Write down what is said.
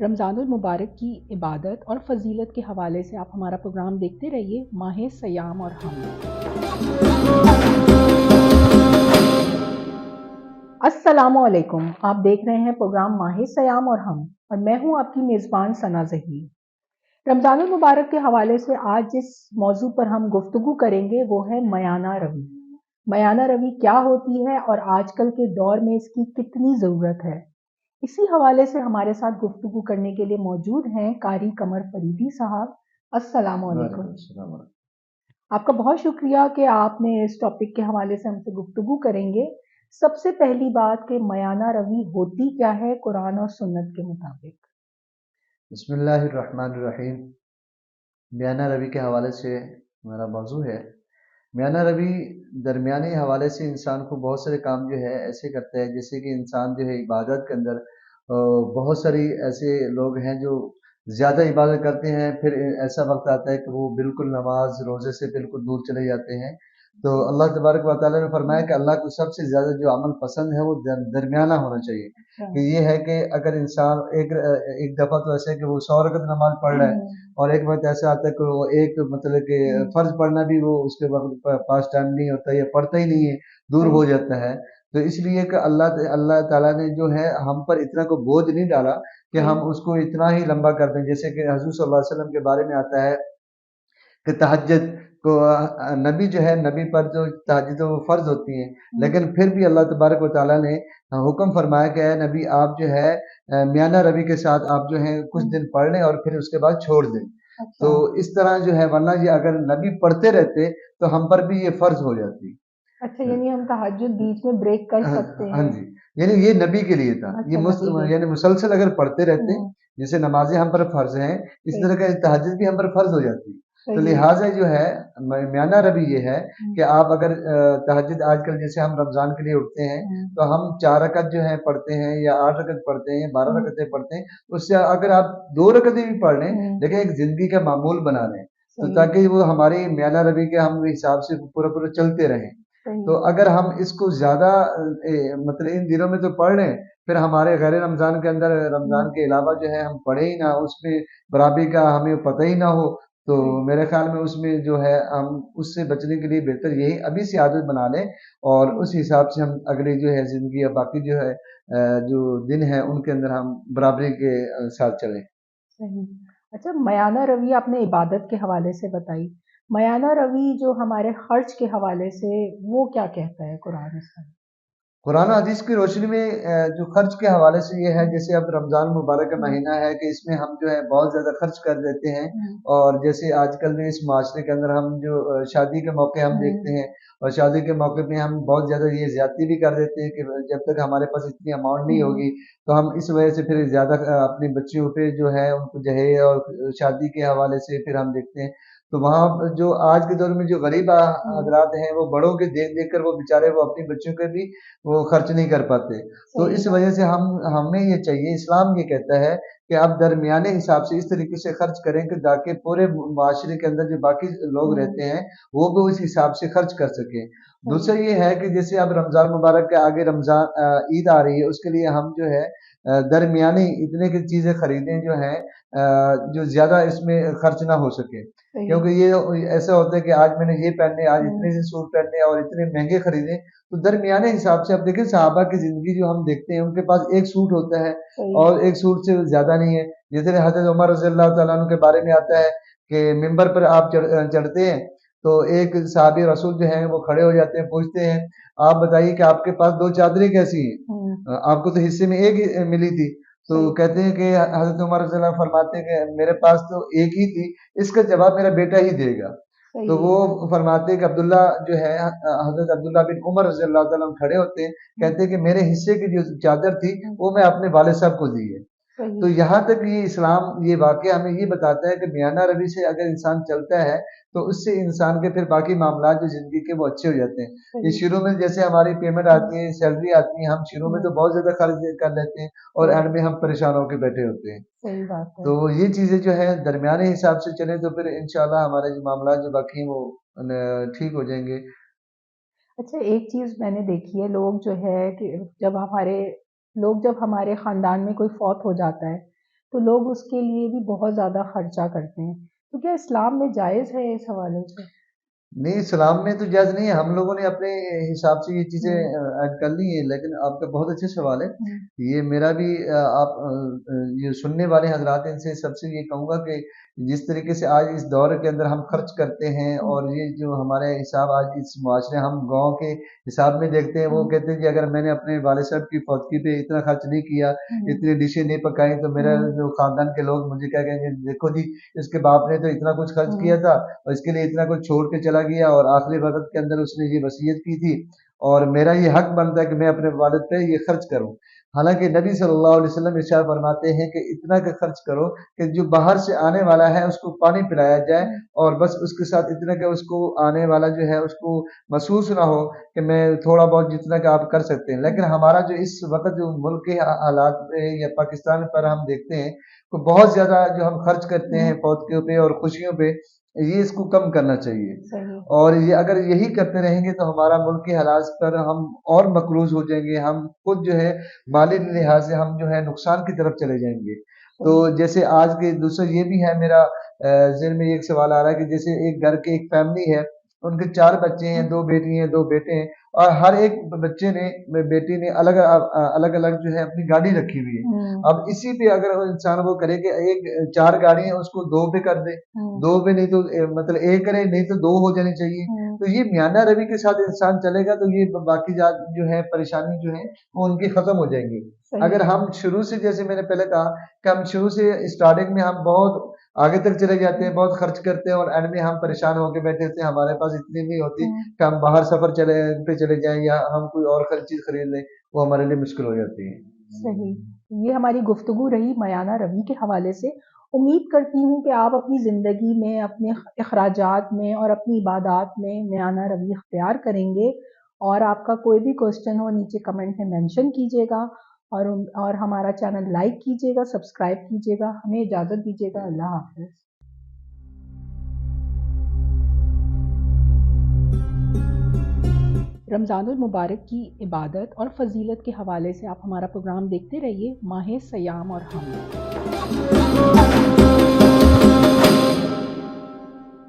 रमज़ानुल मुबारक की इबादत और फ़जीलत के हवाले से आप हमारा प्रोग्राम देखते रहिए माह सयाम और हम। अस्सलामुअलैकुम, आप देख रहे हैं प्रोग्राम माह सयाम और हम, और मैं हूं आपकी मेज़बान सना ज़हीर। रमज़ानुल मुबारक के हवाले से आज जिस मौजू पर हम गुफ्तगू करेंगे वो है मयाना रवी। मयाना रवी क्या होती है और आजकल के दौर में इसकी कितनी ज़रूरत है, इसी हवाले से हमारे साथ गुफ्तगू करने के लिए मौजूद हैं कारी कमर फरीदी साहब। अस्सलाम वालेकुम। आपका बहुत शुक्रिया कि आपने इस टॉपिक के हवाले से हमसे गुफ्तगू करेंगे। सबसे पहली बात कि मयाना रवी होती क्या है कुरान और सुन्नत के मुताबिक। बिस्मिल्लाहिर्रहमानिर्रहीम। मियाना रवि के हवाले से हमारा मौजू है। मियाना रवि दरमियाने हवाले से इंसान को बहुत सारे काम जो है ऐसे करता है, जैसे कि इंसान जो है इबादत के अंदर बहुत सारी ऐसे लोग हैं जो ज़्यादा इबादत करते हैं, फिर ऐसा वक्त आता है कि वो बिल्कुल नमाज रोज़े से बिल्कुल दूर चले जाते हैं। तो अल्लाह तबारक व तआला ने फरमाया कि अल्लाह को सबसे ज़्यादा जो अमल पसंद है वो दरमियाना होना चाहिए। कि ये है कि अगर इंसान एक दफ़ा तो ऐसे है कि वो 100 रकत नमाज पढ़ रहा है, और एक वक्त ऐसा आता है कि वो एक मतलब कि फ़र्ज़ पढ़ना भी वो उसके पास टाइम नहीं होता, या पढ़ता ही नहीं है, दूर हो जाता है। तो इसलिए कि अल्लाह अल्लाह ताला ने जो है हम पर इतना को बोझ नहीं डाला कि हम उसको इतना ही लंबा कर दें। जैसे कि हज़रत सल्लल्लाहु अलैहि वसल्लम के बारे में आता है कि तहज्जुद को नबी जो है, नबी पर जो तहज्जुद वो फ़र्ज़ होती है, लेकिन फिर भी अल्लाह तबारक व तआला ने हुक्म फरमाया कि ऐ नबी आप जो है मियाना रवि के साथ आप जो है कुछ दिन पढ़ लें और फिर उसके बाद छोड़ दें। तो इस तरह जो है, वरना ये अगर नबी पढ़ते रहते तो हम पर भी ये फ़र्ज़ हो जाती। अच्छा, यानी हम तहज्जुद बीच में ब्रेक कर सकते हाँ हैं। जी, यानी ये नबी के लिए था। ये अच्छा, नबी के यानी मुसलसल अगर पढ़ते रहते, जैसे नमाज़ें हम पर फ़र्ज़ हैं, इसी तरह का तहज्जुद भी हम पर फ़र्ज़ हो जाती। तो लिहाज़ा जो है मियाना रवि ये है कि आप अगर तहज्जुद आजकल जैसे हम रमज़ान के लिए उठते हैं, तो हम 4 रकअत जो है पढ़ते हैं, या 8 रकअत पढ़ते हैं, 12 रकअतें पढ़ते हैं। उससे अगर आप 2 रकअतें भी पढ़ लें, लेकिन एक ज़िंदगी का मामूल बना लें, तो ताकि वो हमारी मियाना रवि के हम हिसाब से पूरा चलते रहें। तो अगर हम इसको ज़्यादा मतलब इन दिनों में तो पढ़ रहे हैं, फिर हमारे गैर रमज़ान के अंदर रमज़ान के अलावा जो है हम पढ़े ही ना, उसमें बराबरी का हमें पता ही ना हो, तो मेरे ख्याल में उसमें जो है हम उससे बचने के लिए बेहतर यही अभी से आदत बना लें, और उस हिसाब से हम अगली जो है ज़िंदगी या बाकी जो है जो दिन है उनके अंदर हम बराबरी के साथ चलें। सही। अच्छा, मयाना रवी आपने इबादत के हवाले से बताई। मयाना रवी जो हमारे खर्च के हवाले से, वो क्या कहता है कुरान इसमें? कुरान हदीस की रोशनी में जो खर्च के हवाले से ये है, जैसे अब रमज़ान मुबारक का महीना है कि इसमें हम जो है बहुत ज़्यादा खर्च कर देते हैं, और जैसे आजकल में इस माशरे के अंदर हम जो शादी के मौके हम देखते हैं, और शादी के मौके पे हम बहुत ज़्यादा ये ज़्यादती भी कर देते हैं कि जब तक हमारे पास इतनी अमाउंट नहीं होगी, तो हम इस वजह से फिर ज़्यादा अपनी बच्चियों पे जो है उनको जहेज और शादी के हवाले से फिर हम देखते हैं। तो वहाँ पर जो आज के दौर में जो गरीब हज़रात हैं, वो बड़ों के देख-देख कर वो बेचारे वो अपनी बच्चियों के भी वो खर्च नहीं कर पाते। तो इस वजह से हमें ये चाहिए, इस्लाम ये कहता है कि आप दरमियाने हिसाब से इस तरीके से खर्च करें कि ताकि पूरे माशरे के अंदर जो बाकी लोग रहते हैं, वो भी उस हिसाब से खर्च कर सकें। दूसरा ये है कि जैसे अब रमज़ान मुबारक के आगे ईद आ रही है, उसके लिए हम जो है दरमियानी इतने की चीज़ें खरीदें जो हैं जो ज़्यादा इसमें खर्च ना हो सके। क्योंकि ये ऐसा होता है कि आज मैंने ये पहने, आज इतने से सूट पहने और इतने महँगे खरीदे। तो दरमियाने हिसाब से आप देखें, सहाबा की ज़िंदगी जो हम देखते हैं, उनके पास एक सूट होता है और एक सूट से ज़्यादा नहीं है। जैसे हज़रत उमर रज़ियल्लाहु तआला अन्हु के बारे में आता है कि मिंबर पर आप चढ़ते हैं, तो एक सहाबी रसूल जो हैं वो खड़े हो जाते हैं, पूछते हैं, आप बताइए कि आपके पास 2 चादरें कैसी हैं? आपको तो हिस्से में एक ही मिली थी। तो कहते हैं कि हज़रत उमर रज़ियल्लाहु फरमाते हैं कि मेरे पास तो एक ही थी, इसका जवाब मेरा बेटा ही देगा। तो वो फरमाते हैं कि अब्दुल्ला जो है हज़रत अब्दुल्ला बिन उमर रज़ियल्लाहु तआला अन्हु खड़े होते हैं, कहते हैं कि मेरे हिस्से की जो चादर थी वो मैं अपने वालिद साहब को दी है। तो यहाँ तक ये इस्लाम ये वाक़या हमें ये बताता है कि मियाना रवि से अगर इंसान चलता है, तो उससे इंसान के फिर बाकी मामलात जो ज़िंदगी के वो अच्छे हो जाते हैं। ये शुरू में जैसे हमारी पेमेंट आती है, सैलरी आती है, हम शुरू में तो बहुत ज़्यादा खर्च कर लेते हैं, और एंड में हम परेशान होके बैठे होते हैं। सही बात है। तो ये चीज़ें जो है दरमियाने हिसाब से चलें, तो फिर इंशाल्लाह हमारे जो मामलात जो बाकी हैं वो ठीक हो जाएँगे। अच्छा, एक चीज़ मैंने देखी है, लोग जो है कि जब हमारे ख़ानदान में कोई फ़ौत हो जाता है, تو لوگ اس کے لیے بھی بہت زیادہ خرچہ کرتے ہیں، تو کیا اسلام میں جائز ہے اس حوالے سے؟ نہیں، اسلام میں تو جائز نہیں ہے، ہم لوگوں نے اپنے حساب سے یہ چیزیں ایڈ کر لی ہیں، لیکن آپ کا بہت اچھا سوال ہے۔ یہ میرا بھی آپ یہ سننے والے حضرات ان سے سب سے یہ کہوں گا کہ جس طریقے سے آج اس دور کے اندر ہم خرچ کرتے ہیں، اور یہ جو ہمارے حساب آج اس معاشرے ہم گاؤں کے حساب میں دیکھتے ہیں، وہ کہتے ہیں کہ اگر میں نے اپنے والد صاحب کی فوتگی پہ اتنا خرچ نہیں کیا، اتنی ڈشیں نہیں پکائیں، تو میرا جو خاندان کے لوگ مجھے کیا کہیں گے، دیکھو جی اس کے باپ نے تو اتنا کچھ خرچ کیا تھا اور اس کے لیے اتنا کچھ چھوڑ کے چلا گیا، اور آخری وقت کے اندر اس نے یہ وصیت کی تھی، اور میرا یہ حق بنتا ہے کہ میں اپنے والد پہ یہ خرچ کروں۔ حالانکہ نبی صلی اللہ علیہ وسلم ارشاد فرماتے ہیں کہ اتنا کہ خرچ کرو کہ جو باہر سے آنے والا ہے اس کو پانی پلایا جائے، اور بس اس کے ساتھ اتنا کہ اس کو آنے والا جو ہے اس کو محسوس نہ ہو کہ میں تھوڑا بہت جتنا کہ آپ کر سکتے ہیں۔ لیکن ہمارا جو اس وقت جو ملک کے حالات پہ یا پاکستان پر ہم دیکھتے ہیں کہ بہت زیادہ جو ہم خرچ کرتے ہیں فوتگیوں پہ اور خوشیوں پہ، یہ اس کو کم کرنا چاہیے، اور یہ اگر یہی کرتے رہیں گے تو ہمارا ملک کے حالات پر ہم اور مقروض ہو جائیں گے، ہم خود جو ہے مالی لحاظ سے ہم جو ہے نقصان کی طرف چلے جائیں گے۔ تو جیسے آج کے دوسرا یہ بھی ہے میرا ذہن میں ایک سوال آ رہا ہے کہ جیسے ایک گھر کے ایک فیملی ہے، ان کے 4 بچے ہیں، 2 بیٹی ہیں 2 بیٹے ہیں، اور ہر ایک بچے نے بیٹی نے الگ الگ جو ہے اپنی گاڑی رکھی ہوئی ہے۔ اب اسی پہ اگر انسان وہ کرے کہ ایک 4 گاڑی ہیں اس کو 2 پہ کر دے، 2 پہ نہیں تو مطلب ایک کرے، نہیں تو 2 ہو جانی چاہیے، تو یہ میانہ روی کے ساتھ انسان چلے گا تو یہ باقی جو ہے پریشانی جو ہے وہ ان کی ختم ہو جائیں گی۔ اگر ہم شروع سے، جیسے میں نے پہلے کہا کہ ہم شروع سے اسٹارٹنگ میں ہم بہت آگے تک چلے جاتے ہیں، بہت خرچ کرتے ہیں، اور اینڈ میں ہم پریشان ہو کے بیٹھے ہوتے ہیں، ہمارے پاس اتنی نہیں ہوتی کہ ہم باہر سفر پہ چلے جائیں یا ہم کوئی اور چیز خرید لیں، وہ ہمارے لیے مشکل ہو جاتی ہے۔ صحیح، یہ ہماری گفتگو رہی میانہ روی کے حوالے سے۔ امید کرتی ہوں کہ آپ اپنی زندگی میں، اپنے اخراجات میں اور اپنی عبادات میں میانہ روی اختیار کریں گے، اور آپ کا کوئی بھی کوسچن ہو نیچے کمنٹ میں مینشن کیجیے گا، اور ہمارا چینل لائک کیجیے گا، سبسکرائب کیجیے گا۔ ہمیں اجازت دیجیے گا، اللہ حافظ۔ رمضان المبارک کی عبادت اور فضیلت کے حوالے سے آپ ہمارا پروگرام دیکھتے رہیے، ماہ سیام اور ہم۔